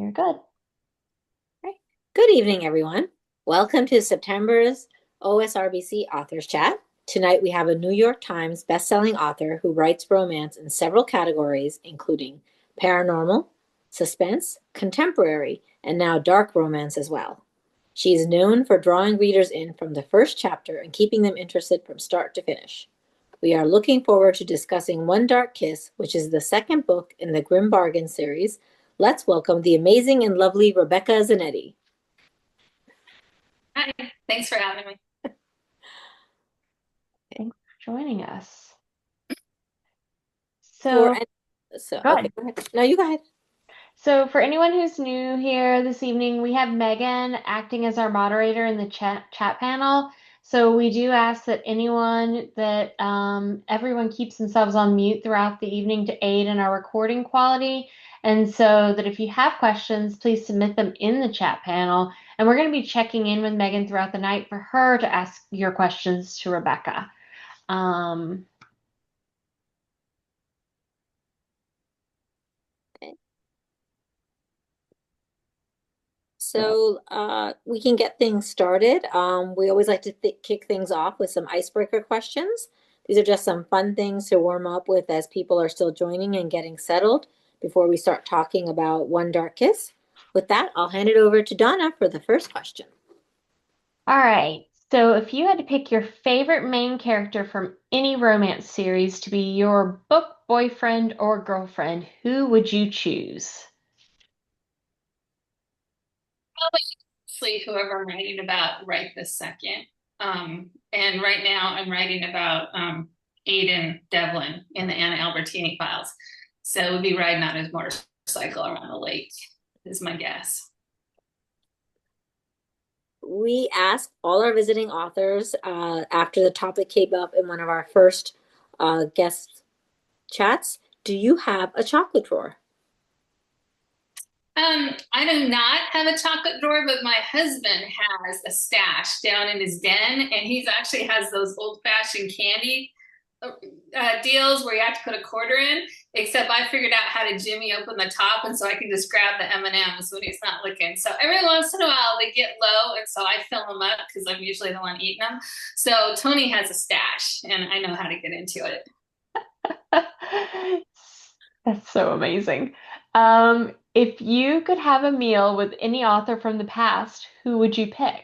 You're good. Right. Good evening, everyone. Welcome to September's OSRBC Authors Chat. Tonight we have a New York Times bestselling author who writes romance in several categories, including paranormal, suspense, contemporary, and now dark romance as well. She is known for drawing readers in from the first chapter and keeping them interested from start to finish. We are looking forward to discussing One Dark Kiss, which is the second book in the Grim Bargain series. Let's welcome the amazing and lovely Rebecca Zanetti. Hi, thanks for having me. Thanks for joining us. For So, go okay, ahead. go ahead. No, you go ahead. So, for anyone who's new here this evening, we have Megan acting as our moderator in the chat panel. So, we do ask that everyone keeps themselves on mute throughout the evening to aid in our recording quality. And so that if you have questions, please submit them in the chat panel. And we're going to be checking in with Megan throughout the night for her to ask your questions to Rebecca. So we can get things started. We always like to kick things off with some icebreaker questions. These are just some fun things to warm up with as people are still joining and getting settled before we start talking about One Dark Kiss. With that, I'll hand it over to Donna for the first question. All right. So if you had to pick your favorite main character from any romance series to be your book boyfriend or girlfriend, who would you choose? Probably whoever I'm writing about right this second. And right now I'm writing about Aidan Devlin in the Anna Albertini files. So it would be riding on his motorcycle around the lake, is my guess. We asked all our visiting authors after the topic came up in one of our first guest chats, do you have a chocolate drawer? I do not have a chocolate drawer, but my husband has a stash down in his den, and he's actually has those old-fashioned candy deals where you have to put a quarter in, except I figured out how to jimmy open the top, and so I can just grab the M&Ms when he's not looking. So every once in a while they get low, and so I fill them up because I'm usually the one eating them. So Tony has a stash, and I know how to get into it. That's so amazing. If you could have a meal with any author from the past, who would you pick?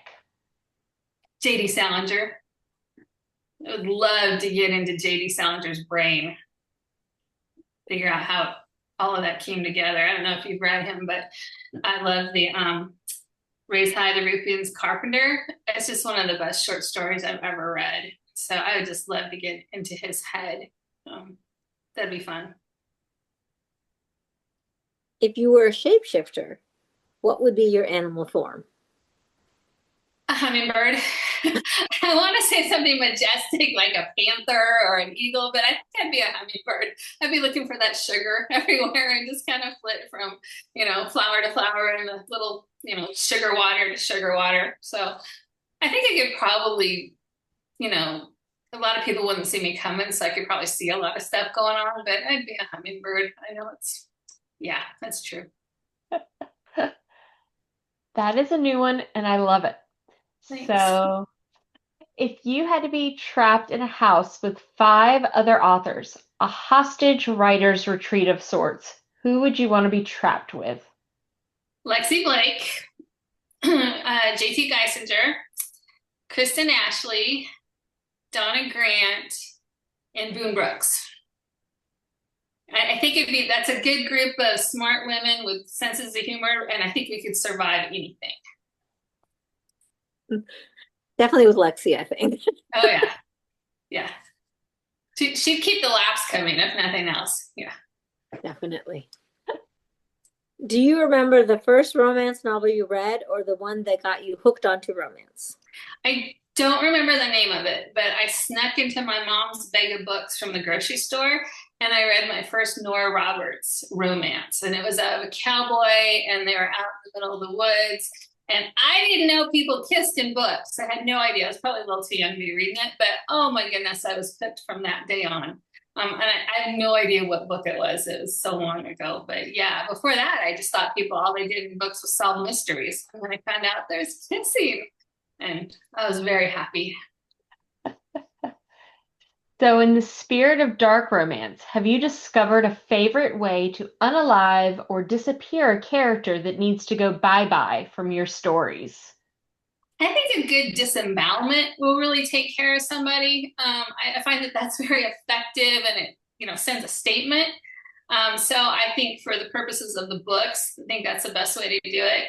J.D. Salinger. I would love to get into J.D. Salinger's brain, figure out how all of that came together. I don't know if you've read him, but I love the Raise High the Ruffian's Carpenter. It's just one of the best short stories I've ever read. So I would just love to get into his head. That'd be fun. If you were a shapeshifter, what would be your animal form? A hummingbird. I want to say something majestic like a panther or an eagle, but I think I'd be a hummingbird. I'd be looking for that sugar everywhere and just kind of flit from, flower to flower and a little, sugar water to sugar water. So I think I could probably, a lot of people wouldn't see me coming, so I could probably see a lot of stuff going on, but I'd be a hummingbird. I know yeah, that's true. That is a new one, and I love it. Thanks. So, if you had to be trapped in a house with 5 other authors, a hostage writer's retreat of sorts, who would you want to be trapped with? Lexi Blake, J.T. Geisinger, Kristen Ashley, Donna Grant, and Boone Brooks. I think that's a good group of smart women with senses of humor, and I think we could survive anything. Definitely with Lexi, I think. Oh yeah, yeah. She'd keep the laughs coming if nothing else. Yeah, definitely. Do you remember the first romance novel you read, or the one that got you hooked onto romance? I don't remember the name of it, but I snuck into my mom's bag of books from the grocery store, and I read my first Nora Roberts romance, and it was of a cowboy, and they were out in the middle of the woods. And I didn't know people kissed in books. I had no idea. I was probably a little too young to be reading it, but oh my goodness, I was hooked from that day on. And I have no idea what book it was. It was so long ago. But yeah, before that, I just thought people, all they did in books was solve mysteries. And then I found out there's kissing. And I was very happy. So, in the spirit of dark romance, have you discovered a favorite way to unalive or disappear a character that needs to go bye-bye from your stories? I think a good disembowelment will really take care of somebody. I find that that's very effective and it, sends a statement. So I think for the purposes of the books, I think that's the best way to do it.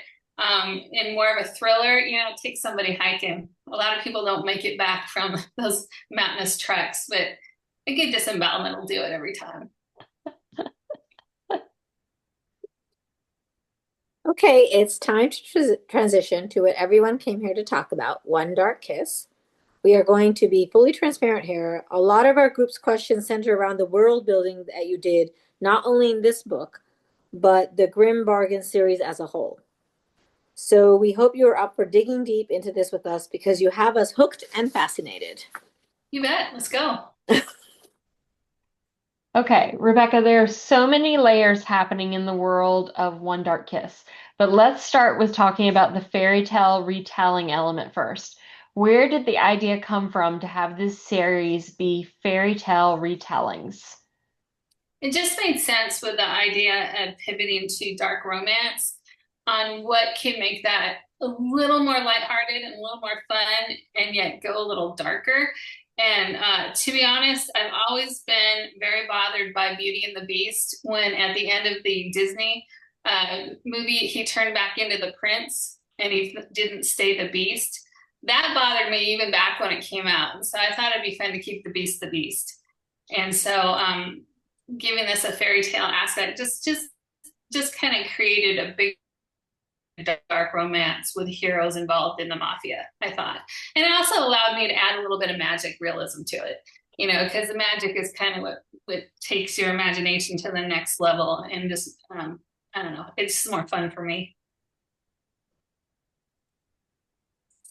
In more of a thriller, take somebody hiking. A lot of people don't make it back from those mountainous treks, but a good disembowelment will do it every time. Okay, it's time to transition to what everyone came here to talk about, One Dark Kiss. We are going to be fully transparent here. A lot of our group's questions center around the world building that you did, not only in this book, but the Grim Bargain series as a whole. So we hope you're up for digging deep into this with us because you have us hooked and fascinated. You bet. Let's go. Okay, Rebecca, there are so many layers happening in the world of One Dark Kiss, but let's start with talking about the fairy tale retelling element first. Where did the idea come from to have this series be fairy tale retellings? It just made sense with the idea of pivoting to dark romance on what can make that a little more lighthearted and a little more fun and yet go a little darker. And to be honest, I've always been very bothered by Beauty and the Beast when at the end of the Disney movie, he turned back into the prince and he didn't stay the beast. That bothered me even back when it came out. And so I thought it'd be fun to keep the beast the beast. And so giving this a fairy tale aspect just kind of created a big dark romance with heroes involved in the mafia, I thought. And it also allowed me to add a little bit of magic realism to it, because the magic is kind of what takes your imagination to the next level and just I don't know, it's more fun for me.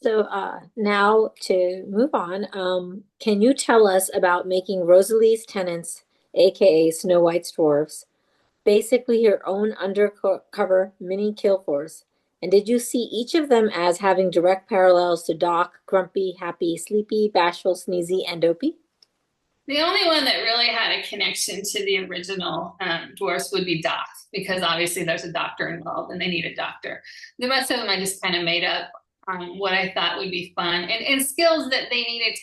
So now to move on, can you tell us about making Rosalie's tenants, aka Snow White's dwarves, basically your own undercover mini kill force? And did you see each of them as having direct parallels to Doc, Grumpy, Happy, Sleepy, Bashful, Sneezy, and Dopey? The only one that really had a connection to the original dwarfs would be Doc, because obviously there's a doctor involved and they need a doctor. The rest of them I just kind of made up what I thought would be fun and skills that they needed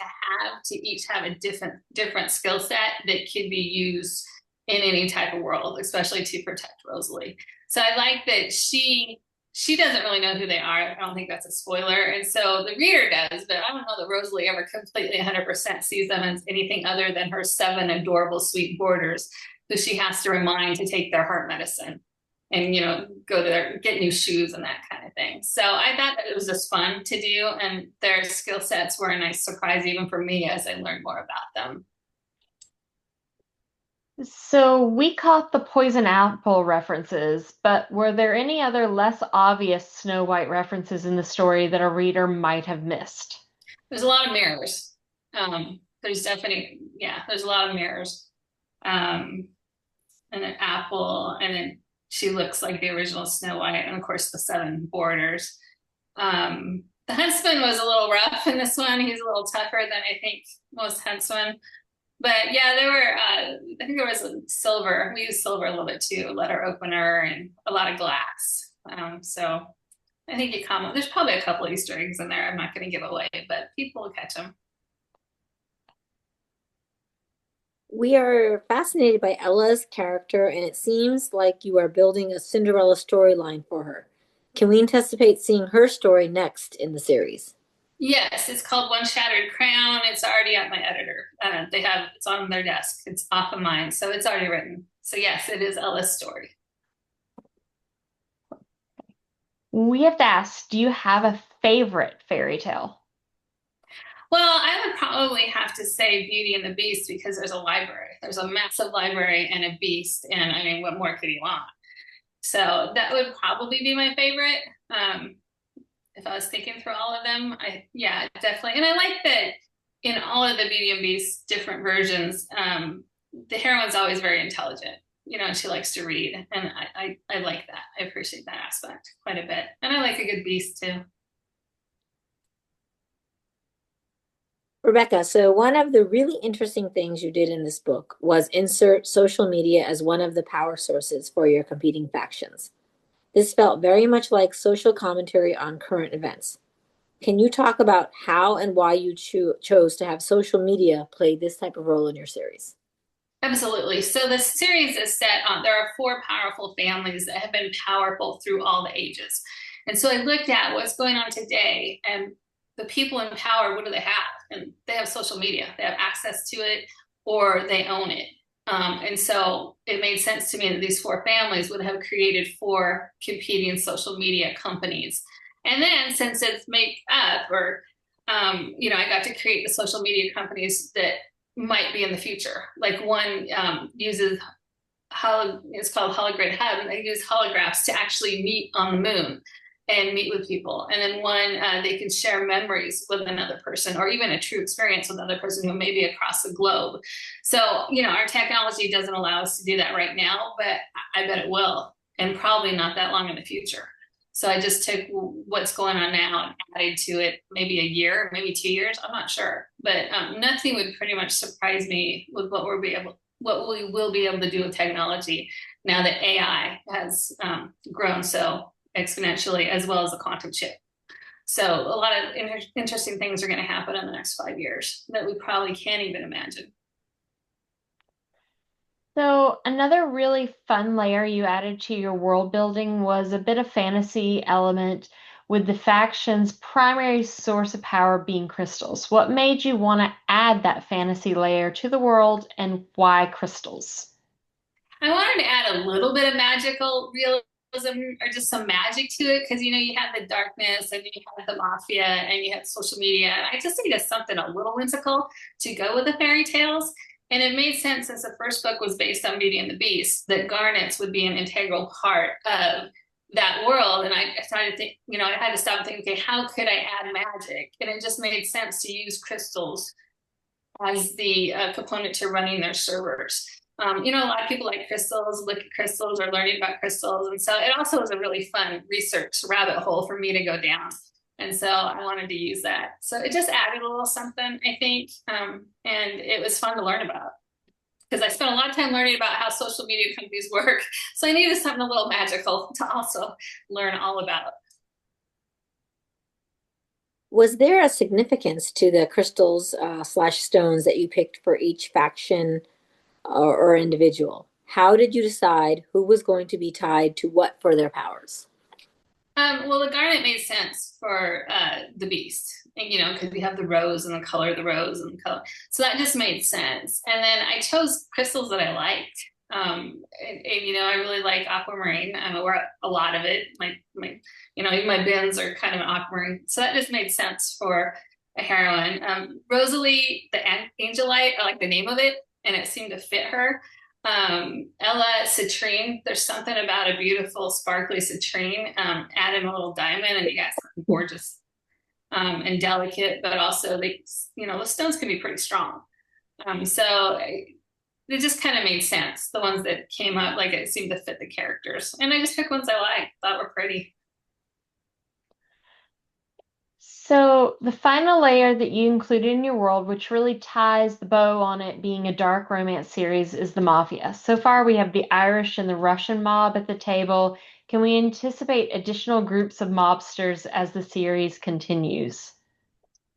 to each have a different skill set that could be used in any type of world, especially to protect Rosalie. So I like that she doesn't really know who they are. I don't think that's a spoiler. And so the reader does, but I don't know that Rosalie ever completely 100% sees them as anything other than her 7 adorable, sweet boarders who she has to remind to take their heart medicine and, go to get new shoes and that kind of thing. So I thought that it was just fun to do. And their skill sets were a nice surprise even for me as I learned more about them. So we caught the poison apple references, but were there any other less obvious Snow White references in the story that a reader might have missed? There's a lot of mirrors. There's definitely, yeah, there's a lot of mirrors. And an apple, and then she looks like the original Snow White, and of course the 7 borders. The huntsman was a little rough in this one. He's a little tougher than I think most huntsmen. But yeah, there were, I think there was silver. We used silver a little bit too, letter opener and a lot of glass. So I think there's probably a couple Easter eggs in there I'm not going to give away, but people will catch them. We are fascinated by Ella's character, and it seems like you are building a Cinderella storyline for her. Can we anticipate seeing her story next in the series? Yes, it's called One Shattered Crown. It's already at my editor. It's on their desk. It's off of mine, so it's already written. So yes, it is Ella's story. We have to ask, do you have a favorite fairy tale? Well, I would probably have to say Beauty and the Beast because there's a library. There's a massive library and a beast, and I mean, what more could you want? So that would probably be my favorite. If I was thinking through all of them, yeah, definitely. And I like that in all of the Beauty and Beast different versions, the heroine's always very intelligent, and she likes to read, and I like that. I appreciate that aspect quite a bit, and I like a good beast too. Rebecca, so one of the really interesting things you did in this book was insert social media as one of the power sources for your competing factions. This felt very much like social commentary on current events. Can you talk about how and why you chose to have social media play this type of role in your series? Absolutely. So the series is set on, there are four powerful families that have been powerful through all the ages. And so I looked at what's going on today and the people in power, what do they have? And they have social media, they have access to it or they own it. And so it made sense to me that these four families would have created four competing social media companies. And then since it's made up or I got to create the social media companies that might be in the future. Like one uses it's called Hologram Hub, and they use holographs to actually meet on the moon and meet with people. And then one, they can share memories with another person or even a true experience with another person who may be across the globe. So, our technology doesn't allow us to do that right now, but I bet it will, and probably not that long in the future. So I just took what's going on now and added to it maybe a year, maybe 2 years. I'm not sure, but nothing would pretty much surprise me with what we will be able to do with technology now that AI has grown so exponentially, as well as the quantum chip. So a lot of interesting things are going to happen in the next 5 years that we probably can't even imagine. So, another really fun layer you added to your world building was a bit of fantasy element with the faction's primary source of power being crystals. What made you want to add that fantasy layer to the world and why crystals? I wanted to add a little bit of magical realism or just some magic to it because you had the darkness and you had the mafia and you had social media. I just needed something a little whimsical to go with the fairy tales. And it made sense since the first book was based on Beauty and the Beast that garnets would be an integral part of that world. And I started to think, I had to stop and think, okay, how could I add magic? And it just made sense to use crystals as the component to running their servers. A lot of people like crystals, look at crystals or learning about crystals. And so it also was a really fun research rabbit hole for me to go down. And so I wanted to use that. So it just added a little something, I think. And it was fun to learn about because I spent a lot of time learning about how social media companies work. So I needed something a little magical to also learn all about. Was there a significance to the crystals slash stones that you picked for each faction or individual? How did you decide who was going to be tied to what for their powers? Well, the garnet made sense for the beast, and because we have the rose and the color of the rose and the color, so that just made sense. And then I chose crystals that I liked. I really like aquamarine. I wear a lot of it. Even my bins are kind of an aquamarine, so that just made sense for a heroine. Rosalie, the Angelite, I like the name of it, and it seemed to fit her. Ella citrine, there's something about a beautiful sparkly citrine, add in a little diamond and you got something gorgeous and delicate, but also the stones can be pretty strong. So it just kind of made sense. The ones that came up, like it seemed to fit the characters. And I just picked ones I liked, thought were pretty. So, the final layer that you included in your world, which really ties the bow on it being a dark romance series, is the mafia. So far, we have the Irish and the Russian mob at the table. Can we anticipate additional groups of mobsters as the series continues?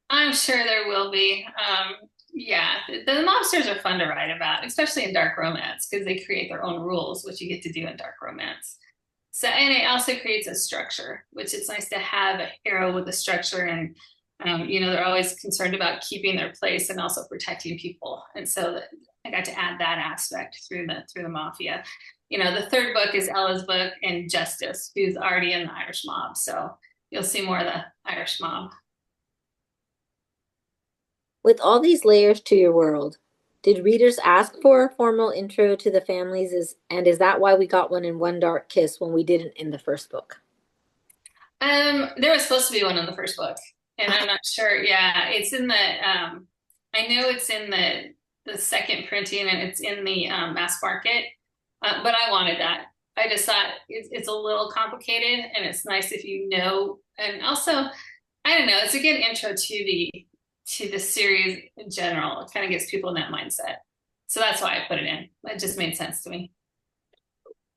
I'm sure there will be. Yeah, the mobsters are fun to write about, especially in dark romance, because they create their own rules, which you get to do in dark romance. So, and it also creates a structure, which it's nice to have a hero with a structure. And, they're always concerned about keeping their place and also protecting people. And so I got to add that aspect through the mafia. The third book is Ella's book and Justice, who's already in the Irish mob. So you'll see more of the Irish mob. With all these layers to your world, did readers ask for a formal intro to the families? And is that why we got one in One Dark Kiss when we didn't in the first book? There was supposed to be one in the first book, and I'm not sure. Yeah, it's in the. I know it's in the the second printing, and it's in the mass market. But I wanted that. I just thought it's a little complicated, and it's nice if you know. And also, I don't know, it's a good intro to the series in general. It kind of gets people in that mindset. So that's why I put it in. It just made sense to me.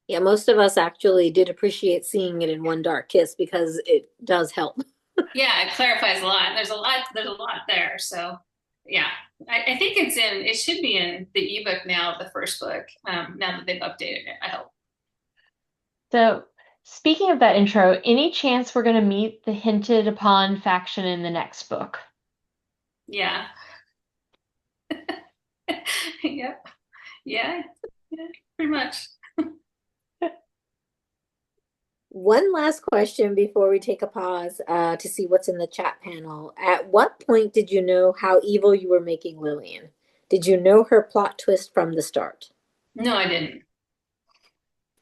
Yeah, most of us actually did appreciate seeing it in One Dark Kiss because it does help. Yeah, it clarifies a lot. There's a lot there. So yeah, I think it should be in the ebook now, the first book, now that they've updated it, I hope. So, speaking of that intro, any chance we're going to meet the hinted upon faction in the next book? Yeah. Yeah. Yeah. Yeah. Pretty much. One last question before we take a pause to see what's in the chat panel. At what point did you know how evil you were making Lillian? Did you know her plot twist from the start? No, I didn't.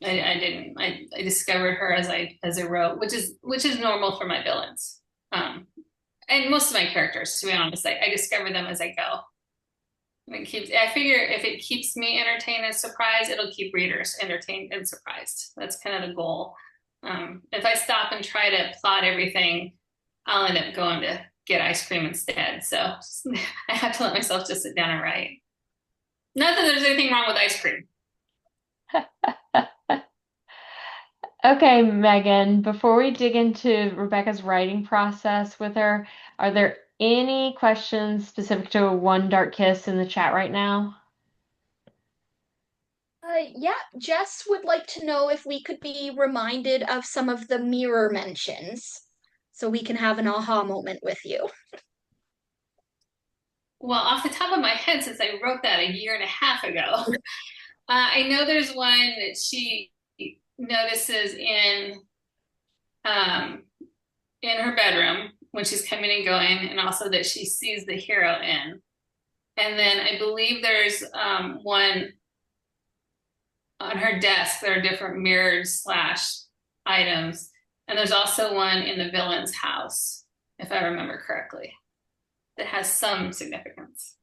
I didn't. I discovered her as I wrote, which is normal for my villains. And most of my characters, to be honest, I discover them as I go. I figure if it keeps me entertained and surprised, it'll keep readers entertained and surprised. That's kind of the goal. If I stop and try to plot everything, I'll end up going to get ice cream instead. So I have to let myself just sit down and write. Not that there's anything wrong with ice cream. Okay, Megan, before we dig into Rebecca's writing process with her, are there any questions specific to One Dark Kiss in the chat right now? Yeah, Jess would like to know if we could be reminded of some of the mirror mentions so we can have an aha moment with you. Well, off the top of my head, since I wrote that a year and a half ago, I know there's one that she notices um, in her bedroom when she's coming and going, and also that she sees the hero in. And then I believe there's one on her desk. There are different mirrors slash items, and there's also one in the villain's house, if I remember correctly, that has some significance.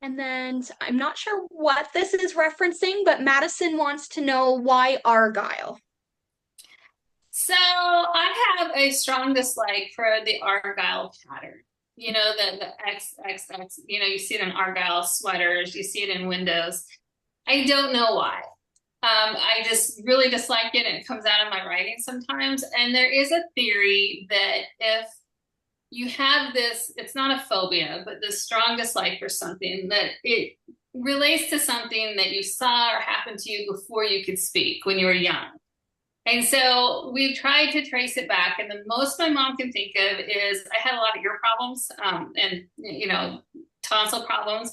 And then I'm not sure what this is referencing, but Madison wants to know why Argyle. So I have a strong dislike for the Argyle pattern. You know, the XXX, you know, you see it in Argyle sweaters, you see it in windows. I don't know why. I just really dislike it, and it comes out of my writing sometimes. And there is a theory that if you have this, it's not a phobia, but this strong dislike for something, that it relates to something that you saw or happened to you before you could speak when you were young. And so we've tried to trace it back, and the most my mom can think of is I had a lot of ear problems, and you know, tonsil problems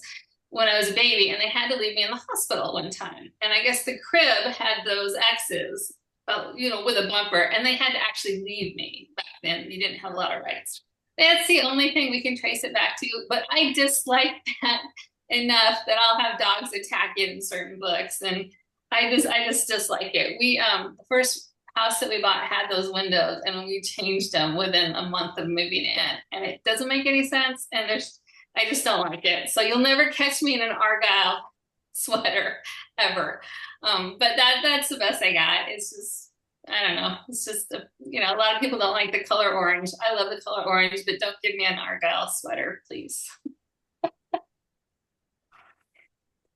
when I was a baby, and they had to leave me in the hospital one time. And I guess the crib had those X's, you know, with a bumper, and they had to actually leave me back then. You didn't have a lot of rights. That's the only thing we can trace it back to. But I dislike that enough that I'll have dogs attack it in certain books, and I just dislike it. The first house that we bought had those windows, and we changed them within a month of moving in, and it doesn't make any sense. And I just don't like it. So you'll never catch me in an Argyle sweater ever. But that's the best I got. It's just, I don't know. It's just, you know, a lot of people don't like the color orange. I love the color orange, but don't give me an Argyle sweater, please.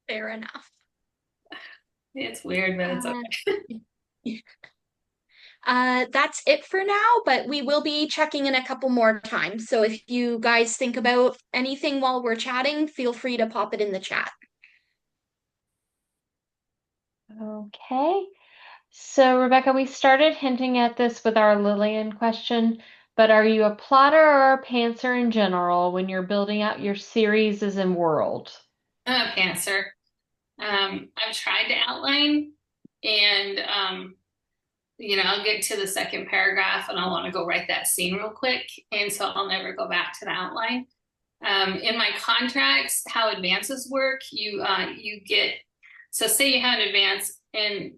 Fair enough. It's weird, but it's okay. That's it for now, but we will be checking in a couple more times. So if you guys think about anything while we're chatting, feel free to pop it in the chat. Okay. So, Rebecca, we started hinting at this with our Lillian question, but are you a plotter or a pantser in general when you're building out your series and world? I'm a pantser. I've tried to outline, and you know, I'll get to the second paragraph and I'll want to go write that scene real quick, and so I'll never go back to the outline. In my contracts, how advances work, you get, so say you have an advance, and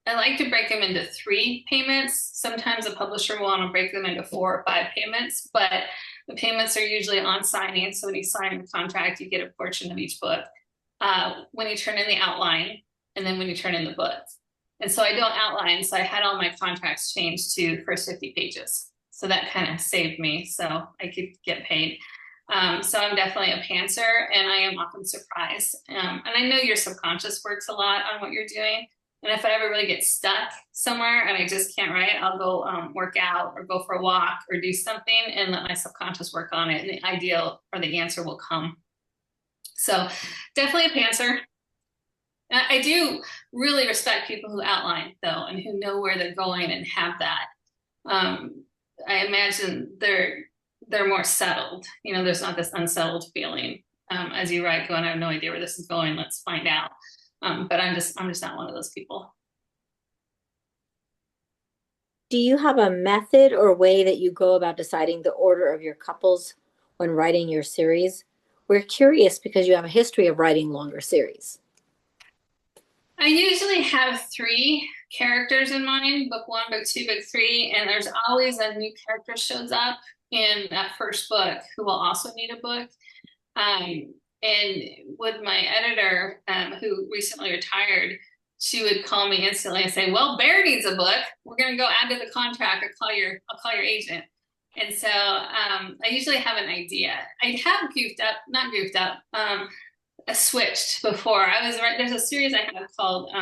I like to break them into 3 payments. Sometimes a publisher will want to break them into 4 or 5 payments, but The payments are usually on signing. So when you sign the contract, you get a portion of each book. When you turn in the outline, and then when you turn in the book. And so I don't outline. So I had all my contracts changed to first 50 pages. So that kind of saved me so I could get paid. So I'm definitely a pantser, and I am often surprised. And I know your subconscious works a lot on what you're doing. And if I ever really get stuck somewhere and I just can't write, I'll go work out or go for a walk or do something and let my subconscious work on it. And the ideal or the answer will come. So definitely a pantser. I do really respect people who outline, though, and who know where they're going and have that. I imagine they're more settled. You know, there's not this unsettled feeling as you write, going, I have no idea where this is going. Let's find out. But I'm just not one of those people. Do you have a method or way that you go about deciding the order of your couples when writing your series? We're curious because you have a history of writing longer series. I usually have 3 characters in mind, book 1, book 2, book 3, and there's always a new character shows up in that first book who will also need a book. And with my editor, who recently retired, she would call me instantly and say, well, Bear needs a book. We're going to go add to the contract. I'll call your agent. And so I usually have an idea. I have switched before. There's a series I have called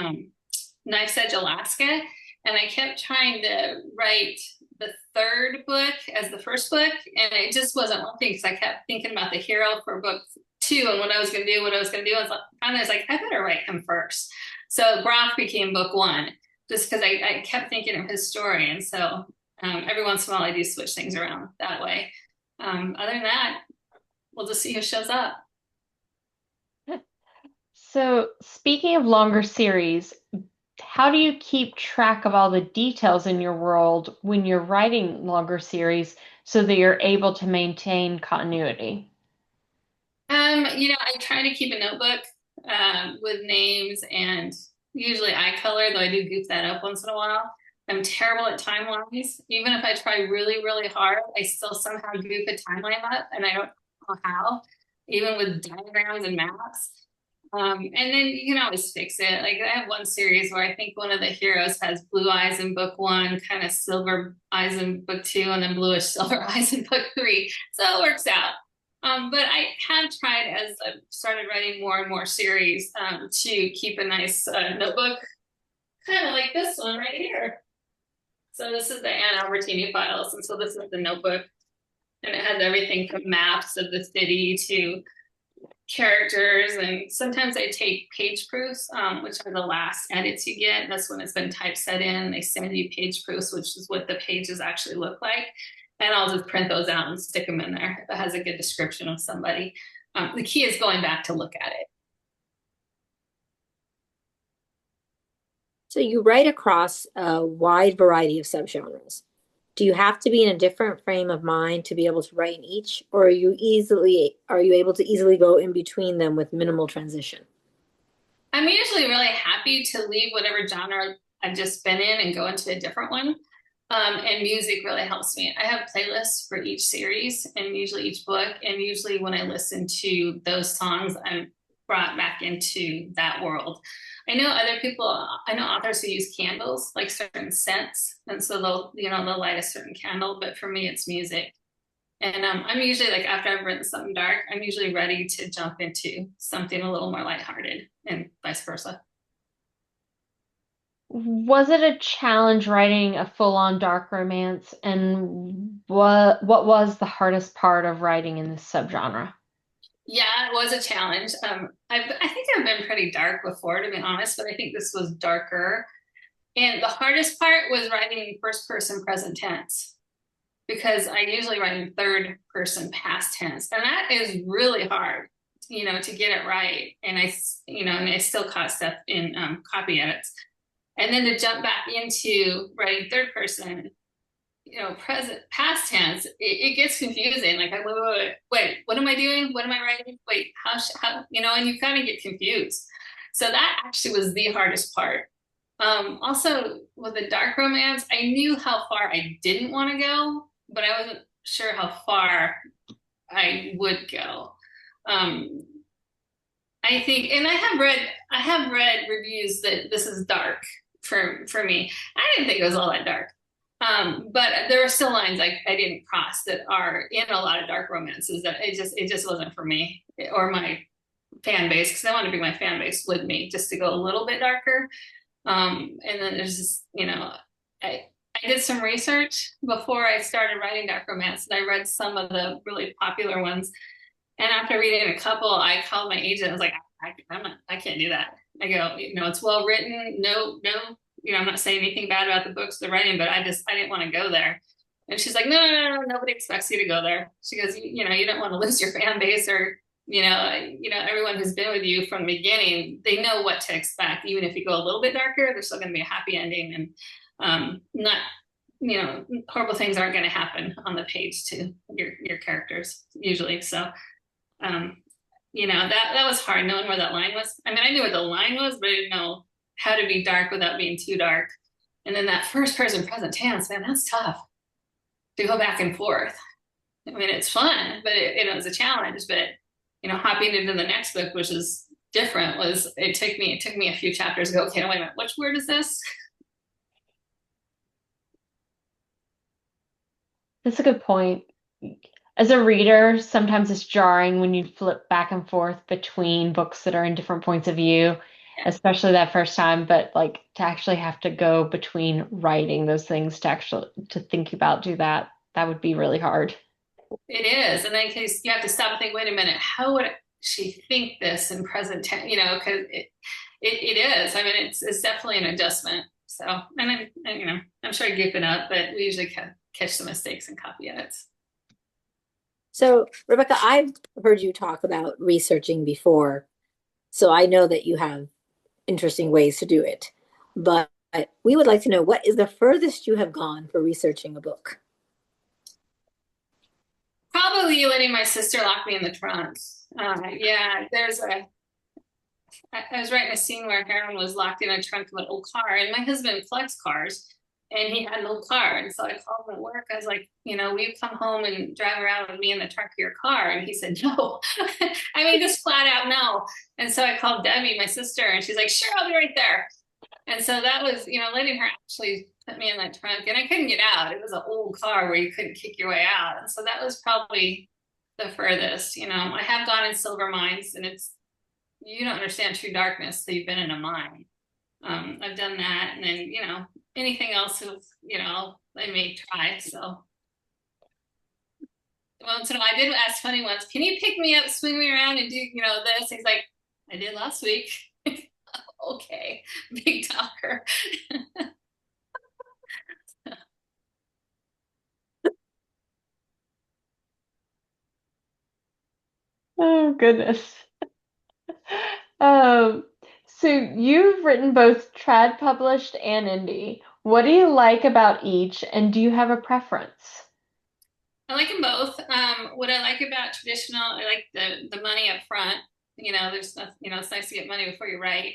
Knife's Edge Alaska, and I kept trying to write the 3rd book as the first book, and it just wasn't working because I kept thinking about the hero for book 2 and what I was going to do. I was like, I better write him first. So Brock became book 1 just because I kept thinking of his story, and so every once in a while I do switch things around that way. Other than that, we'll just see who shows up. So, speaking of longer series, how do you keep track of all the details in your world when you're writing longer series so that you're able to maintain continuity? I try to keep a notebook with names and usually eye color, though I do goof that up once in a while. I'm terrible at timelines. Even if I try really, really hard, I still somehow goof a timeline up, and I don't know how, even with diagrams and maps. And then you can always fix it. Like I have one series where I think one of the heroes has blue eyes in book 1, kind of silver eyes in book 2, and then bluish silver eyes in book 3. So it works out. But I have tried, as I've started writing more and more series, to keep a nice notebook, kind of like this one right here. So this is the Anne Albertini files, and so this is the notebook, and it has everything from maps of the city to characters, and sometimes I take page proofs, which are the last edits you get. That's when it's been typeset in. They send you page proofs, which is what the pages actually look like. And I'll just print those out and stick them in there if it has a good description of somebody. The key is going back to look at it. So you write across a wide variety of subgenres. Do you have to be in a different frame of mind to be able to write in each, or are you able to easily go in between them with minimal transition? I'm usually really happy to leave whatever genre I've just been in and go into a different one. And music really helps me. I have playlists for each series and usually each book. And usually when I listen to those songs, I'm brought back into that world. I know authors who use candles, like certain scents. And so they'll light a certain candle, but for me, it's music. And I'm usually like, after I've written something dark, I'm usually ready to jump into something a little more lighthearted and vice versa. Was it a challenge writing a full-on dark romance, and what was the hardest part of writing in this subgenre? Yeah, it was a challenge. I think I've been pretty dark before, to be honest, but I think this was darker. And the hardest part was writing in first person present tense, because I usually write in third person past tense, and that is really hard, to get it right. And I still caught stuff in copy edits. And then to jump back into writing third person, present past tense, it gets confusing. Like, wait, what am I doing? What am I writing? Wait, how, and you kind of get confused. So that actually was the hardest part. Also with the dark romance, I knew how far I didn't want to go, but I wasn't sure how far I would go. Um, I think, and I have read reviews that this is dark for me. I didn't think it was all that dark. But there are still lines I didn't cross that are in a lot of dark romances that it just wasn't for me or my fan base, because I want to bring my fan base with me just to go a little bit darker. And then there's just, I I did some research before I started writing dark romance, and I read some of the really popular ones. And after reading a couple, I called my agent. I was like, I can't do that. I go, it's well written. No, no, I'm not saying anything bad about the books they're writing, but I didn't want to go there. And she's like, no, no, no, no, nobody expects you to go there. She goes, you don't want to lose your fan base, or, everyone who's been with you from the beginning, they know what to expect. Even if you go a little bit darker, there's still going to be a happy ending, and not, horrible things aren't going to happen on the page to your characters usually. So, um, that was hard knowing where that line was. I mean, I knew what the line was, but I didn't know how to be dark without being too dark. And then that first person present tense, man, that's tough to go back and forth. I mean, it's fun, but it was a challenge. But hopping into the next book, which is different, it took me a few chapters to go, okay, no, wait a minute, which word is this? That's a good point. As a reader, sometimes it's jarring when you flip back and forth between books that are in different points of view, especially that first time. But like to actually have to go between writing those things to think about do that, that would be really hard. It is. And then case you have to stop and think, wait a minute, how would she think this in present tense? Because it is. I mean, it's definitely an adjustment. So, and I'm sure I goof it up, but we usually catch the mistakes and copy edits. So, Rebecca, I've heard you talk about researching before, so I know that you have interesting ways to do it. But we would like to know, what is the furthest you have gone for researching a book? Probably letting my sister lock me in the trunk. Yeah, I was writing a scene where Heron was locked in a trunk of an old car, and my husband collects cars, and he had an old car. And so I called him at work. I was like, will you come home and drive around with me in the trunk of your car? And he said, no. I mean, just flat out no. And so I called Debbie, my sister, and she's like, sure, I'll be right there. And so that was, letting her actually put me in that trunk. And I couldn't get out. It was an old car where you couldn't kick your way out. And so that was probably the furthest. I have gone in silver mines, and you don't understand true darkness till you've been in a mine. I've done that. And then, anything else, I may try. So once in a while, I did ask Funny once, can you pick me up, swing me around, and do, this? He's like, I did last week. Okay, big talker. Oh, goodness. So you've written both trad published and indie. What do you like about each, and do you have a preference? I like them both. What I like about traditional, I like the money up front. There's nothing, it's nice to get money before you write.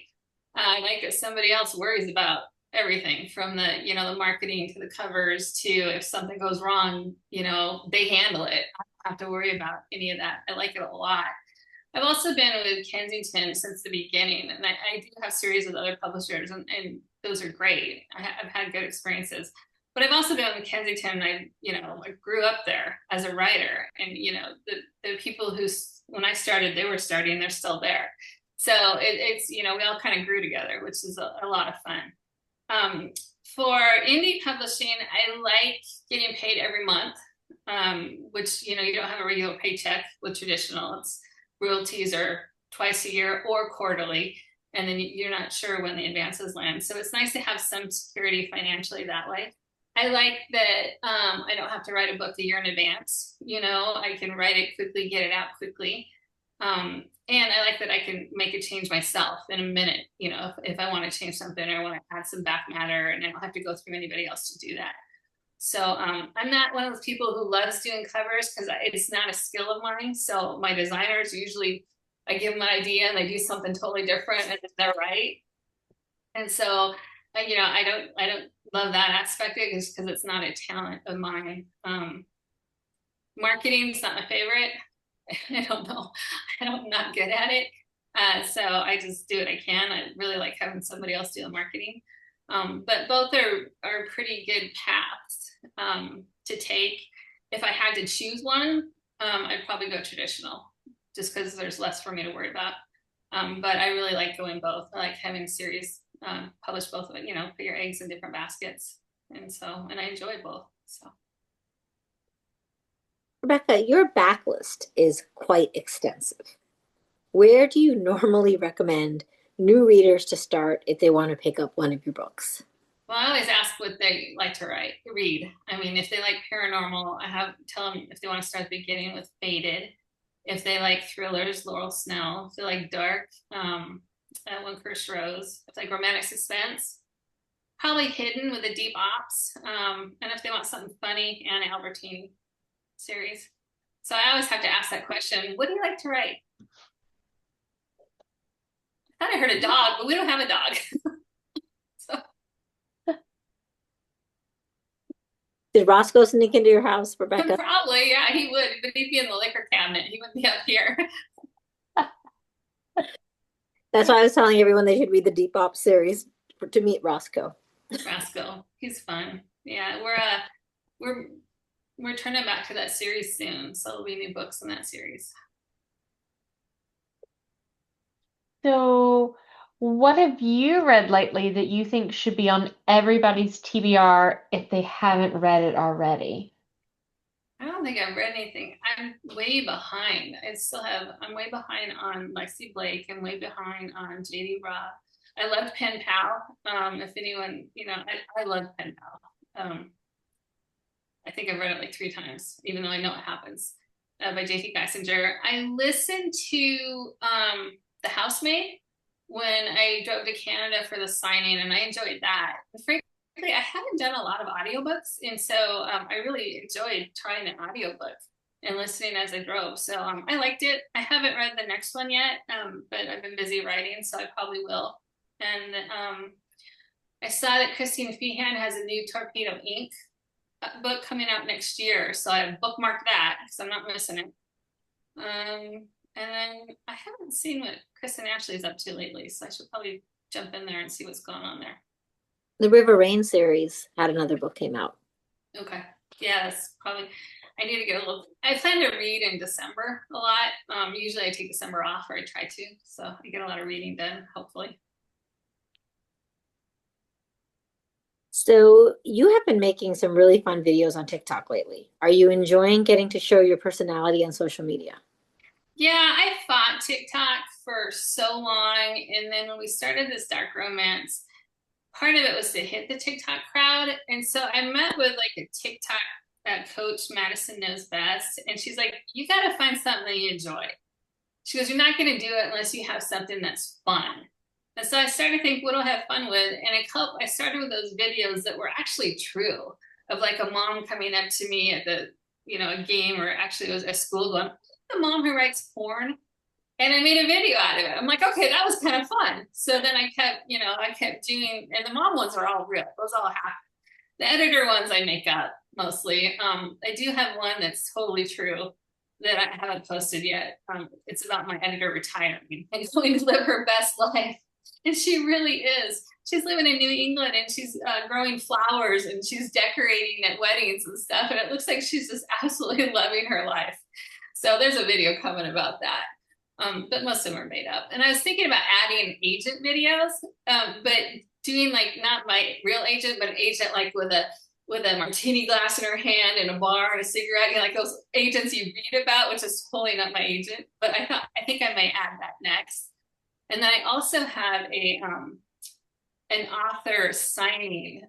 I like that somebody else worries about everything from the marketing to the covers to if something goes wrong, they handle it. I don't have to worry about any of that. I like it a lot. I've also been with Kensington since the beginning, and I do have series with other publishers, and those are great. I've had good experiences. But I've also been with Kensington, and I grew up there as a writer, and the people who when I started, they were starting, they're still there. So it's we all kind of grew together, which is a lot of fun. For indie publishing, I like getting paid every month, which you don't have a regular paycheck with traditional. It's royalties are twice a year or quarterly, and then you're not sure when the advances land. So it's nice to have some security financially that way. I like that I don't have to write a book a year in advance. I can write it quickly, get it out quickly. And I like that I can make a change myself in a minute, if I want to change something or want to add some back matter, and I don't have to go through anybody else to do that. So I'm not one of those people who loves doing covers because it's not a skill of mine. So my designers usually, I give them an idea and they do something totally different and they're right. And so, I don't love that aspect of it because it's not a talent of mine. Marketing's not my favorite. I don't know. I'm not good at it. So I just do what I can. I really like having somebody else do the marketing. But both are pretty good paths to take. If I had to choose one, I'd probably go traditional, just because there's less for me to worry about. But I really like going both. I like having series publish both of it. You know, put your eggs in different baskets, and I enjoy both. So. Rebecca, your backlist is quite extensive. Where do you normally recommend new readers to start if they want to pick up one of your books? Well, I always ask what they like to read. I mean, if they like paranormal, tell them if they want to start at the beginning with Faded. If they like thrillers, Laurel Snell. If they like dark, One Cursed Rose. If they like romantic suspense, probably Hidden with a Deep Ops. And if they want something funny, Anna Albertini series. So I always have to ask that question: what do you like to write? I thought I heard a dog, but we don't have a dog. So. Did Roscoe sneak into your house, Rebecca? Probably, yeah, he would, but he'd be in the liquor cabinet. He wouldn't be up here. That's why I was telling everyone they should read the Deep Op series to meet Roscoe. Roscoe, he's fun. Yeah, we're turning back to that series soon, so there'll be new books in that series. So, what have you read lately that you think should be on everybody's TBR if they haven't read it already? I don't think I've read anything. I'm way behind. I'm way behind on Lexi Blake. I'm way behind on JD Robb. I loved Pen Pal. If anyone, I love Pen Pal. I think I've read it like 3 times, even though I know it happens, by J.T. Geisinger. I listened to The Housemaid when I drove to Canada for the signing, and I enjoyed that. Frankly, I haven't done a lot of audiobooks, and so I really enjoyed trying an audiobook and listening as I drove. So I liked it. I haven't read the next one yet, but I've been busy writing, so I probably will. And I saw that Christine Feehan has a new Torpedo Ink book coming out next year, so I bookmarked that because I'm not missing it. And then I haven't seen what Chris and Ashley's up to lately, so I should probably jump in there and see what's going on there. The River Rain series had another book came out. Okay, yeah, that's probably. I need to get a little. I plan to read in December a lot. Usually I take December off, or I try to, so I get a lot of reading done, hopefully. So you have been making some really fun videos on TikTok lately. Are you enjoying getting to show your personality on social media? Yeah, I fought TikTok for so long, and then when we started this dark romance, part of it was to hit the TikTok crowd. And so I met with like a TikTok coach, Madison Knows Best, and she's like, you got to find something that you enjoy. She goes, you're not going to do it unless you have something that's fun. And so I started to think, what do I have fun with? And I started with those videos that were actually true, of like a mom coming up to me at a game, or actually it was a school, going, the mom who writes porn. And I made a video out of it. I'm like, okay, that was kind of fun. So then I kept doing, and the mom ones are all real. Those all happen. The editor ones I make up mostly. I do have one that's totally true that I haven't posted yet. It's about my editor retiring and going to live her best life. And she really is. She's living in New England, and she's growing flowers, and she's decorating at weddings and stuff. And it looks like she's just absolutely loving her life. So there's a video coming about that. But most of them are made up. And I was thinking about adding agent videos, but doing like not my real agent, but an agent like with a martini glass in her hand in a bar and a cigarette, like those agents you read about, which is totally not my agent. But I think I may add that next. And then I also have an author signing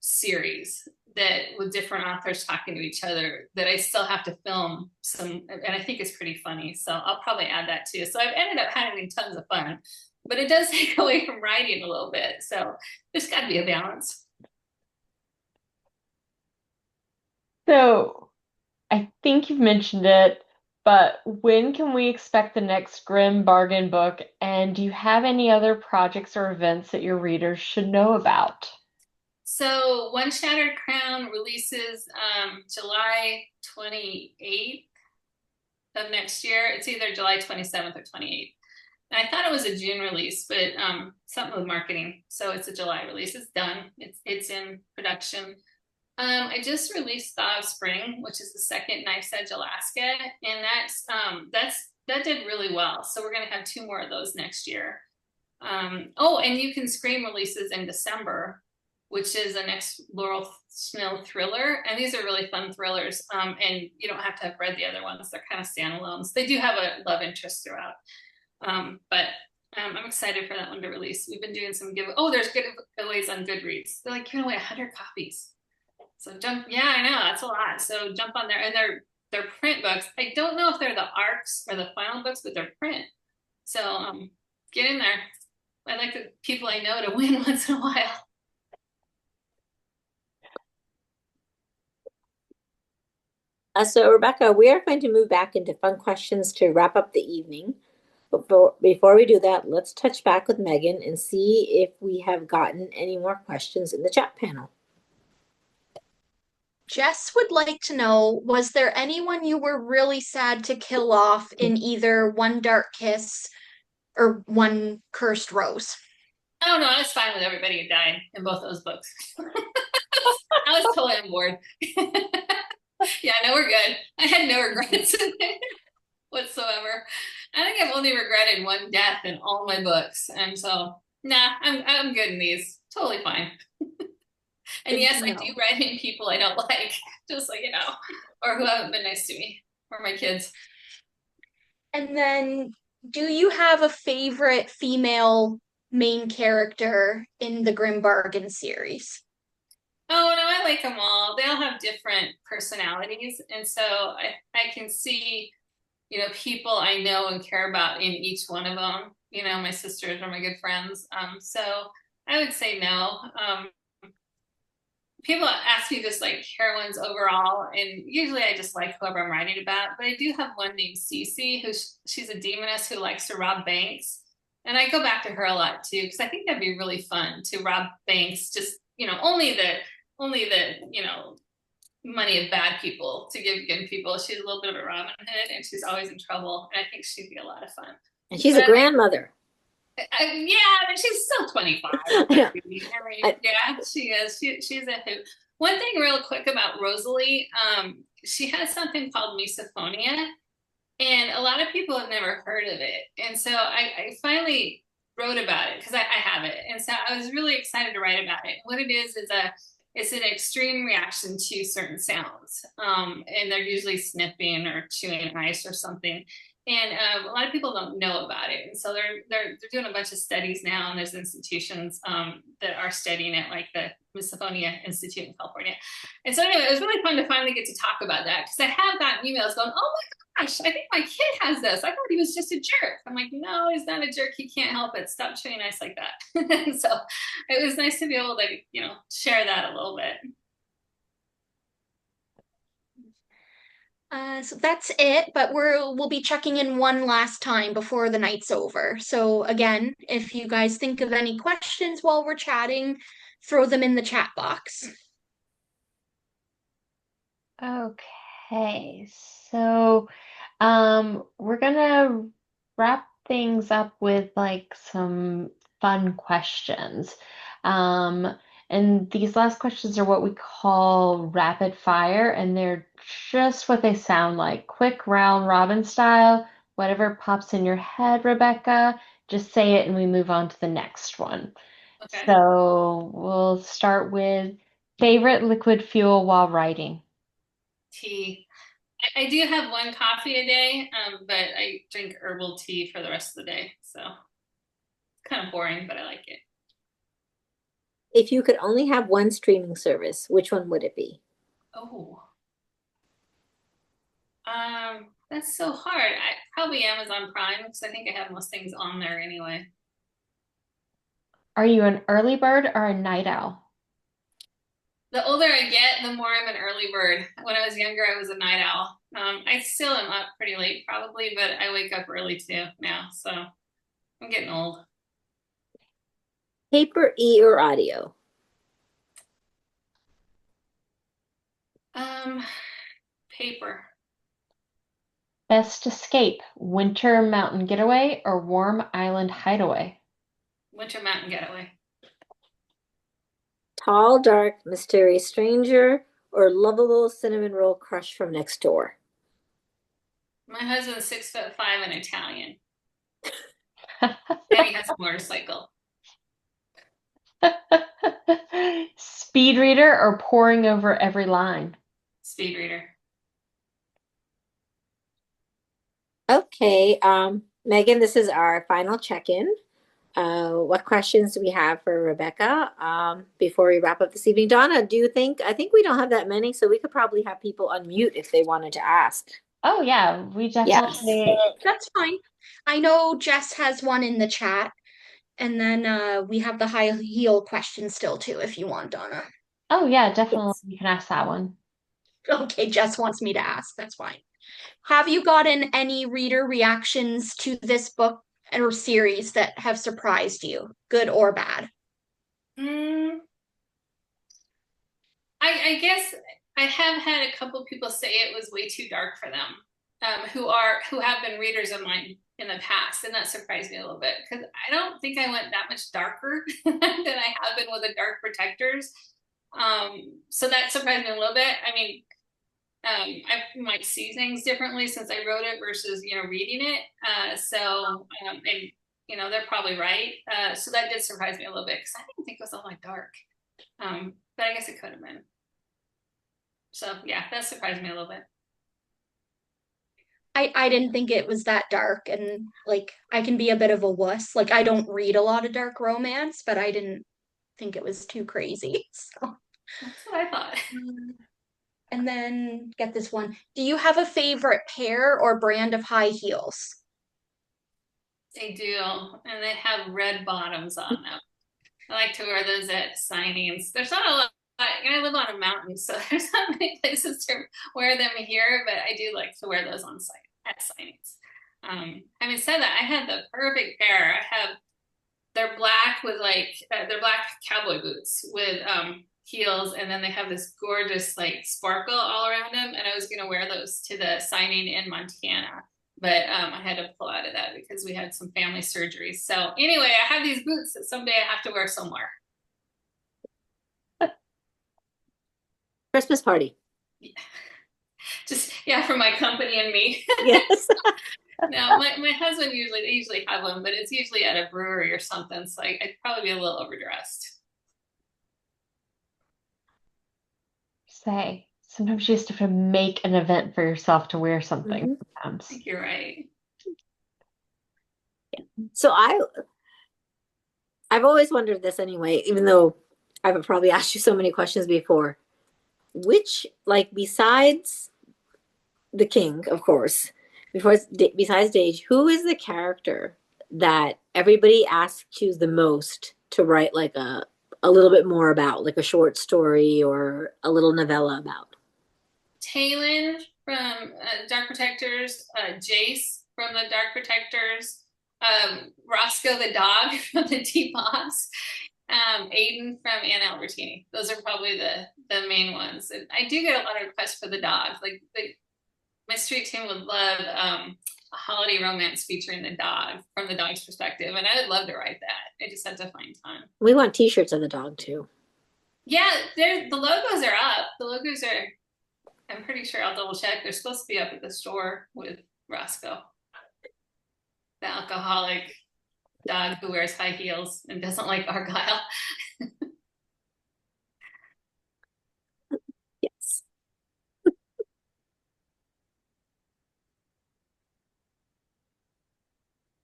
series that with different authors talking to each other that I still have to film some, and I think it's pretty funny. So I'll probably add that too. So I've ended up having tons of fun, but it does take away from writing a little bit. So there's got to be a balance. So, I think you've mentioned it, but when can we expect the next Grim Bargain book? And do you have any other projects or events that your readers should know about? So One Shattered Crown releases July 28th of next year. It's either July 27th or 28th. And I thought it was a June release, but something with marketing. So it's a July release. It's done. It's in production. I just released Thaw of Spring, which is the second Knife's Edge Alaska, and that did really well. So we're gonna have 2 more of those next year. Oh, and You Can Scream releases in December, which is the next Laurel Smill thriller. And these are really fun thrillers. And you don't have to have read the other ones. They're kind of standalones. They do have a love interest throughout. But I'm excited for that one to release. We've been doing some there's giveaways on Goodreads. They're like giving away 100 copies. So yeah, I know, that's a lot. So jump on there. And they're print books. I don't know if they're the ARCs or the final books, but they're print. So get in there. I like the people I know to win once in a while. So Rebecca, we are going to move back into fun questions to wrap up the evening. Before we do that, let's touch back with Megan and see if we have gotten any more questions in the chat panel. Jess would like to know, was there anyone you were really sad to kill off in either One Dark Kiss or One Cursed Rose? Oh no, I was fine with everybody who died in both those books. I was totally on board. Yeah, no, we're good. I had no regrets whatsoever. I think I've only regretted one death in all my books, and so nah, I'm good in these. Totally fine. And yes, I do write in people I don't like, just like, or who haven't been nice to me, or my kids. And then, do you have a favorite female main character in the Grim Bargain series? Oh, no, I like them all. They all have different personalities. And so I can see, people I know and care about in each one of them. My sisters are my good friends. So I would say no. People ask me just like heroines overall, and usually I just like whoever I'm writing about. But I do have one named Cece, she's a demoness who likes to rob banks. And I go back to her a lot too, because I think that'd be really fun to rob banks, just, only the money of bad people to give good people. She's a little bit of a Robin Hood, and she's always in trouble. And I think she'd be a lot of fun. And she's a grandmother. Yeah, but she's still 25. Yeah, she is. She's a hoot. One thing real quick about Rosalie, she has something called misophonia, and a lot of people have never heard of it. And so I finally wrote about it because I have it. And so I was really excited to write about it. What it is it's an extreme reaction to certain sounds. And they're usually sniffing or chewing ice or something. And a lot of people don't know about it. And so they're doing a bunch of studies now, and there's institutions that are studying it, like the Misophonia Institute in California. And so anyway, it was really fun to finally get to talk about that, because I have gotten emails going, oh my gosh, I think my kid has this. I thought he was just a jerk. I'm like, no, he's not a jerk. He can't help it. Stop chewing ice like that. So it was nice to be able to, share that a little bit. So that's it, but we'll be checking in one last time before the night's over. So again, if you guys think of any questions while we're chatting, throw them in the chat box. Okay, so we're gonna wrap things up with like some fun questions. And these last questions are what we call rapid fire, and they're just what they sound like. Quick round robin style. Whatever pops in your head, Rebecca, just say it and we move on to the next one. Okay. So we'll start with favorite liquid fuel while writing. Tea. I do have one coffee a day, but I drink herbal tea for the rest of the day. So it's kind of boring, but I like it. If you could only have one streaming service, which one would it be? Oh. That's so hard. Probably Amazon Prime, because I think I have most things on there anyway. Are you an early bird or a night owl? The older I get, the more I'm an early bird. When I was younger, I was a night owl. I still am up pretty late probably, but I wake up early too now. So I'm getting old. Paper, e, or audio? Um, paper. Best escape, winter mountain getaway or warm island hideaway? Winter Mountain Getaway. Tall, dark, mysterious stranger, or lovable cinnamon roll crush from next door? My husband's 6'5" and Italian, and he has a motorcycle. Speed reader or poring over every line? Speed reader. Okay, Megan, this is our final check-in. What questions do we have for Rebecca before we wrap up this evening? Donna, do you think, I think we don't have that many, so we could probably have people unmute if they wanted to ask. Oh yeah, we Yes. definitely. That's fine. I know Jess has one in the chat, and then we have the high heel question still too, if you want, Donna. Oh yeah, definitely. Yes. You can ask that one. Okay, Jess wants me to ask. That's fine. Have you gotten any reader reactions to this book or series that have surprised you, good or bad? Mm, I guess I have had a couple people say it was way too dark for them, who have been readers of mine in the past, and that surprised me a little bit because I don't think I went that much darker than I have been with the Dark Protectors. So that surprised me a little bit. I mean, I might see things differently since I wrote it versus reading it. And they're probably right. So that did surprise me a little bit because I didn't think it was all that dark. But I guess it could have been. So yeah, that surprised me a little bit. I didn't think it was that dark, and like I can be a bit of a wuss. Like I don't read a lot of dark romance, but I didn't think it was too crazy. So That's what I thought. and then get this one. Do you have a favorite pair or brand of high heels? They do, and they have red bottoms on them. I like to wear those at signings. There's not a lot. I live on a mountain, so there's not many places to wear them here, but I do like to wear those on site at signings. Having said that, I had the perfect pair. They're black with they're black cowboy boots with heels, and then they have this gorgeous like sparkle all around them. And I was gonna wear those to the signing in Montana, but I had to pull out of that because we had some family surgeries. So anyway, I have these boots that someday I have to wear somewhere. Christmas party. Just yeah, for my company and me. Yes. No, my husband they usually have one, but it's usually at a brewery or something. So I'd probably be a little overdressed. Say, sometimes you just have to make an event for yourself to wear something. Mhm. I think you're right. So I've always wondered this anyway, even though I've probably asked you so many questions before. Which, like, besides the king, of course, besides Dage, who is the character that everybody asks you the most to write like a little bit more about, like a short story or a little novella about? Talon from Dark Protectors, Jace from the Dark Protectors, Roscoe the dog from the Teapots, Aiden from Anne Albertini. Those are probably the main ones. And I do get a lot of requests for the dogs. Like my street team would love a holiday romance featuring the dog from the dog's perspective, and I would love to write that. I just have to find time. We want t-shirts of the dog too. Yeah, the logos are up. The logos are. I'm pretty sure I'll double check. They're supposed to be up at the store with Roscoe, the alcoholic dog who wears high heels and doesn't like Argyle. Yes.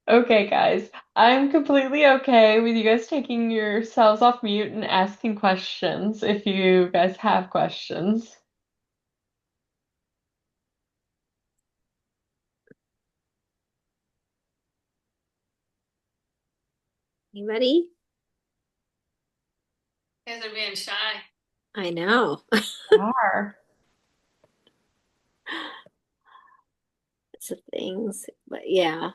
Okay, guys, I'm completely okay with you guys taking yourselves off mute and asking questions if you guys have questions. Anybody? You guys are being shy. I know. Are. It's the things, but yeah.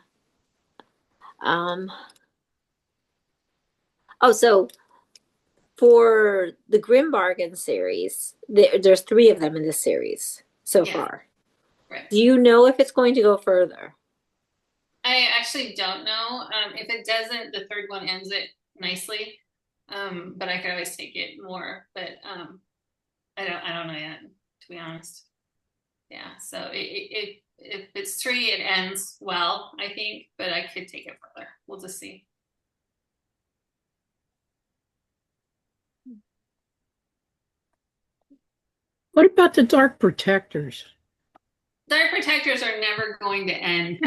Um, oh, so For the Grim Bargain series, there's three of them in this series so Yeah. far. Right. Do you know if it's going to go further? I actually don't know. If it doesn't, the third one ends it nicely. But I could always take it more. But I don't know yet, to be honest. Yeah. So if it's three, it ends well, I think. But I could take it further. We'll just see. What about the Dark Protectors? Dark Protectors are never going to end.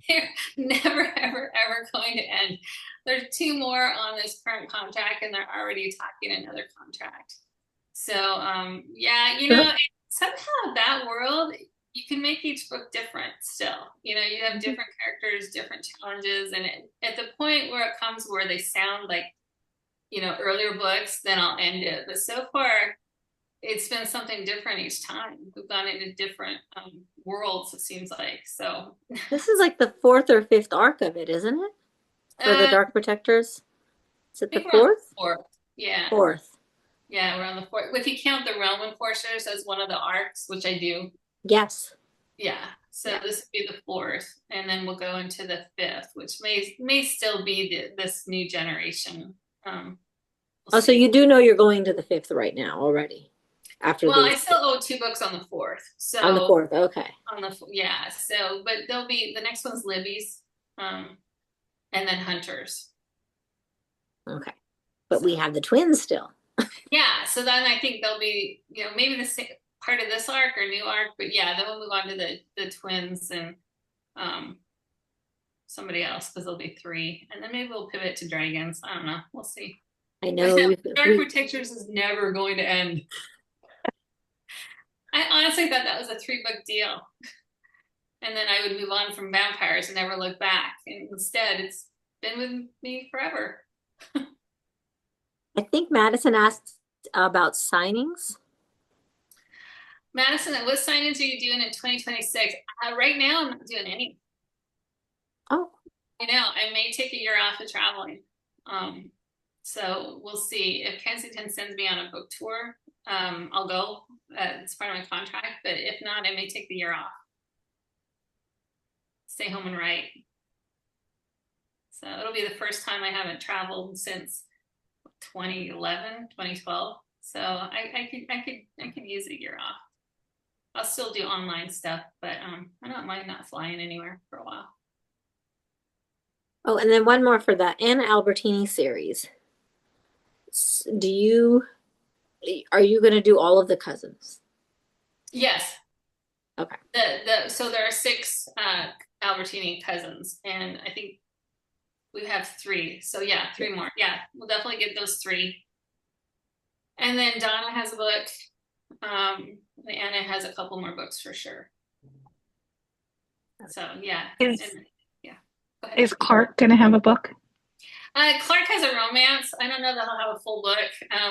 They're never, ever, ever going to end. There's two more on this current contract, and they're already talking another contract. So, yeah, somehow that world, you can make each book different still. You have different characters, different challenges, and at the point where it comes where they sound like, earlier books, then I'll end it. But so far, it's been something different each time. We've gone into different worlds, it seems like. So This is like the fourth or fifth arc of it, isn't it? For the Dark Protectors? Is it the fourth? Fourth. Yeah. Fourth. Yeah, we're on the fourth. If you count the Realm Enforcers as one of the arcs, which I do. Yes. Yeah. So this would be the fourth, and then we'll go into the fifth, which may still be this new generation. So you do know you're going to the fifth right now already. After I still owe 2 books on the fourth. So on the fourth, okay. So but there'll be the next one's Libby's, and then Hunter's. Okay, but we have the twins still. Yeah, so then I think there'll be maybe the same part of this arc or new arc, but yeah, then we'll move on to the twins and somebody else, because there'll be 3, and then maybe we'll pivot to dragons. I don't know. We'll see. I know. Dark Protectors is never going to end. I honestly thought that was a 3-book deal. And then I would move on from vampires and never look back. And instead, it's been with me forever. I think Madison asked about signings. Madison, what signings are you doing in 2026? Right now, I'm not doing any. Oh. I know. I may take a year off of traveling. So we'll see. If Kensington sends me on a book tour, I'll go. It's part of my contract. But if not, I may take the year off. Stay home and write. So it'll be the first time I haven't traveled since 2011, 2012. So I could use a year off. I'll still do online stuff, but I don't mind not flying anywhere for a while. Oh, and then one more for the Anna Albertini series. Are you going to do all of the cousins? Yes. Okay. So there are 6 Albertini cousins, and I think we have 3. So yeah, 3 more. Yeah, we'll definitely get those 3. And then Donna has a book. Anna has a couple more books for sure. So yeah. Is Clark going to have a book? Clark has a romance. I don't know that he'll have a full book.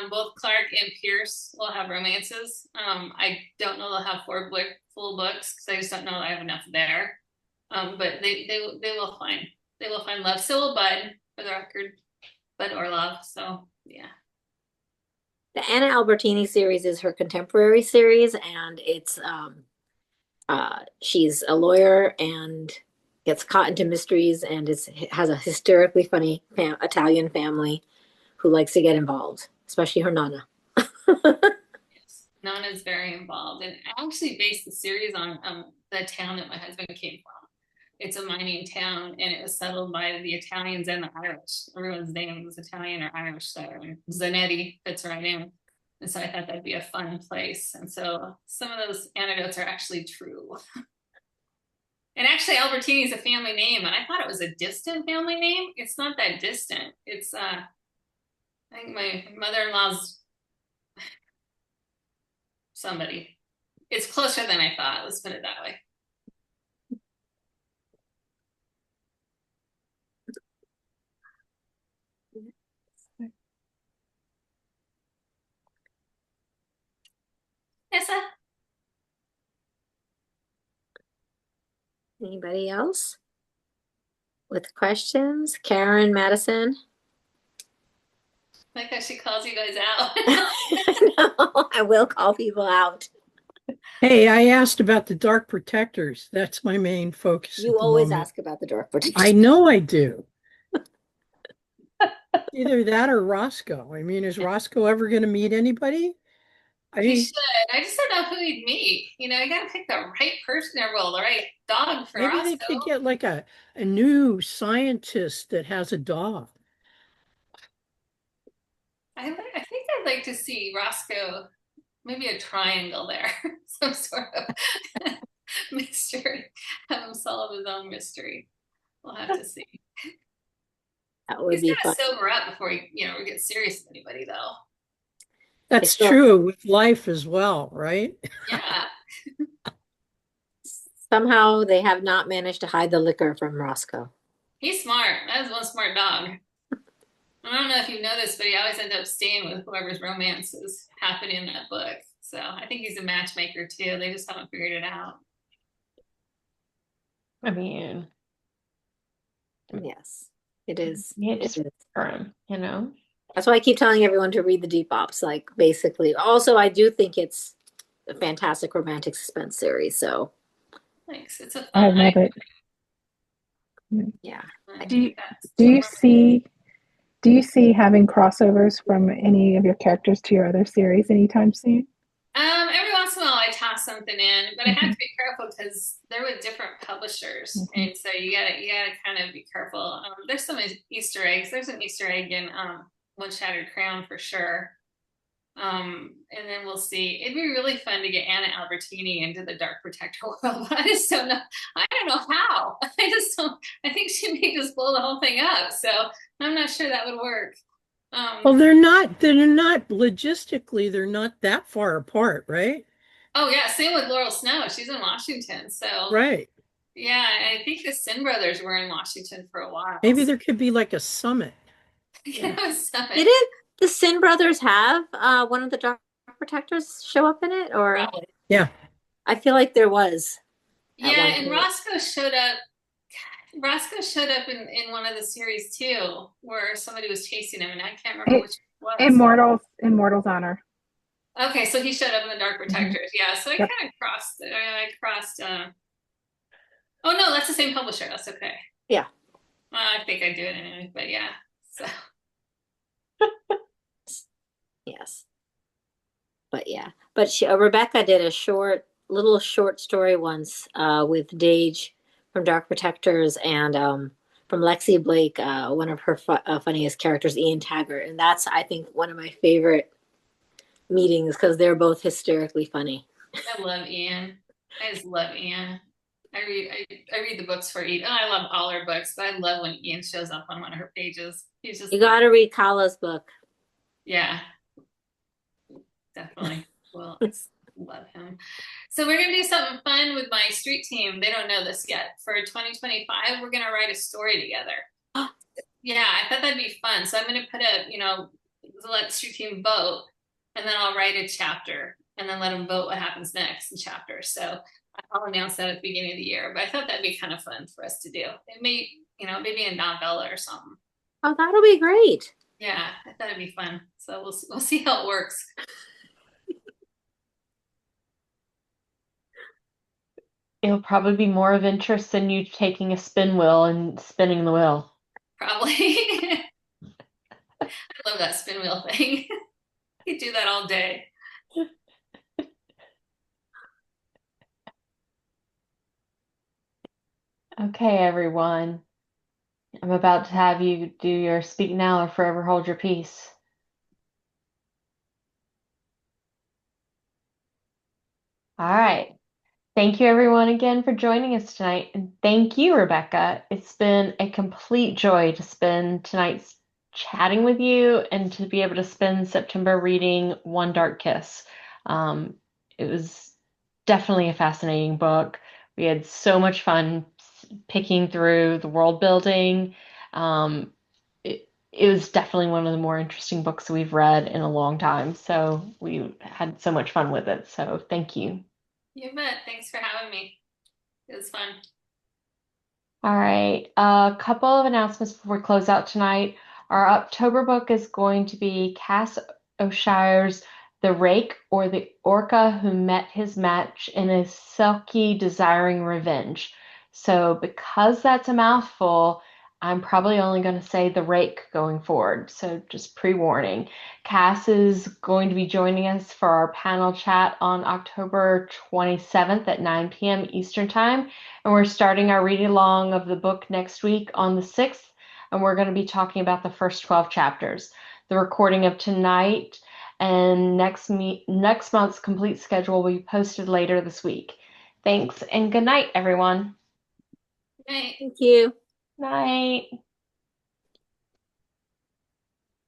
Both Clark and Pierce will have romances. I don't know they'll have 4 full books, because I just don't know I have enough there. But they will find love. So will Bud, for the record, Bud Orlov. So yeah. The Anna Albertini series is her contemporary series, and it's she's a lawyer and gets caught into mysteries, and has a hysterically funny Italian family who likes to get involved, especially her Nana. Yes, Nana's very involved, and I actually based the series on the town that my husband came from. It's a mining town, and it was settled by the Italians and the Irish. Everyone's name was Italian or Irish there. Zanetti fits right in. And so I thought that'd be a fun place. And so some of those anecdotes are actually true. And actually, Albertini is a family name, and I thought it was a distant family name. It's not that distant. It's, I think my mother-in-law's somebody. It's closer than I thought. Let's put it that way. Nessa? Anybody else with questions? Karen, Madison? like how she calls you guys out. No, I will call people out. Hey, I asked about the Dark Protectors. That's my main focus You at the always moment. ask about the Dark Protectors. I know I do. Either that or Roscoe. I mean, is Roscoe ever going to meet anybody? I He mean, should. I just don't know who he'd meet. You know, you gotta pick the right person, or well, the right dog for maybe they could Roscoe. get like a new scientist that has a dog. I think I'd like to see Roscoe, maybe a triangle there, some sort of mystery. Have him solve his own mystery. We'll have to see. That would He's be gotta fun. sober up before he, gets serious with anybody, though. I That's still true with life as well, right? Yeah, somehow they have not managed to hide the liquor from Roscoe. he's smart. That was one smart dog. I don't know if you know this, but he always ends up staying with whoever's romance is happening in that book. So I think he's a matchmaker too. They just haven't figured it out. I mean, Yes, it is. yeah, It just is. for him, you know? That's why I keep telling everyone to read the Deep Ops. Like basically, also I do think it's a fantastic romantic suspense series. So Thanks. It's a fun. I love it. yeah, I Do you, think that's do you see do you see having crossovers from any of your characters to your other series anytime soon? Every once in a while I toss something in, but I have Hmm. to be careful because they're with different publishers, Hmm. and so you gotta kind of be careful. There's some Easter eggs. There's an Easter egg in One Shattered Crown for sure. And then we'll see. It'd be really fun to get Anna Albertini into the Dark Protector world, but I just don't know. I don't know how. I just don't. I think she may just blow the whole thing up. So I'm not sure that would work. Well, Um, they're not logistically, they're not that far apart, right? oh yeah, same with Laurel Snow. She's in Washington. So Right. yeah, I think the Sin brothers were in Washington for a while. Maybe So, there could be like a summit. yeah, Summit, didn't the Sin brothers have one of the Dark Protectors show up in it? Or probably. Yeah. I feel like there was at Yeah, one and point. Roscoe showed up. Roscoe showed up in one of the series too, where somebody was chasing him, and I can't remember which one it was. Immortals Honor. Okay, so he showed up in the Dark Hmm. Protectors. Yeah, so I Yep. kind of crossed. I crossed. Oh no, that's the same publisher. That's okay. Yeah. I think I do it anyway, but yeah. So Yes. But yeah, but Rebecca did a little short story once with Dage from Dark Protectors and from Lexi Blake, one of her funniest characters, Ian Taggart, and that's I think one of my favorite meetings because they're both hysterically funny. I love Ian. I just love Ian. I read the books for Ian. Oh, I love all her books, but I love when Ian shows up on one of her pages. He's just You got to read Kala's book. yeah, definitely. Well, I love him. So we're gonna do something fun with my street team. They don't know this yet. For 2025, we're gonna write a story together. Yeah, I thought that'd be fun. So I'm gonna put let street team vote, and then I'll write a chapter, and then let them vote what happens next in chapter. So I'll announce that at the beginning of the year. But I thought that'd be kind of fun for us to do. It may, maybe a novella or something. Oh, that'll be great. Yeah, I thought it'd be fun. So we'll see how it works. It'll probably be more of interest than you taking a spin wheel and spinning the wheel. Probably. I love that spin wheel thing. You do that all day. Okay, everyone. I'm about to have you do your speak now or forever hold your peace. All right. Thank you, everyone, again for joining us tonight. And thank you, Rebecca. It's been a complete joy to spend tonight's chatting with you and to be able to spend September reading One Dark Kiss. It was definitely a fascinating book. We had so much fun picking through the world building. It was definitely one of the more interesting books we've read in a long time. So we had so much fun with it. So thank you. You bet. Thanks for having me. It was fun. All right. A couple of announcements before we close out tonight. Our October book is going to be Cass O'Shire's The Rake, or the Orca Who Met His Match in a Silky Desiring Revenge. So because that's a mouthful, I'm probably only going to say The Rake going forward. So just pre-warning. Cass is going to be joining us for our panel chat on October 27th at 9 p.m. Eastern Time. And we're starting our read along of the book next week on the 6th. And we're going to be talking about the first 12 chapters. The recording of tonight and next month's complete schedule will be posted later this week. Thanks and good night, everyone. Right. Thank you. Night.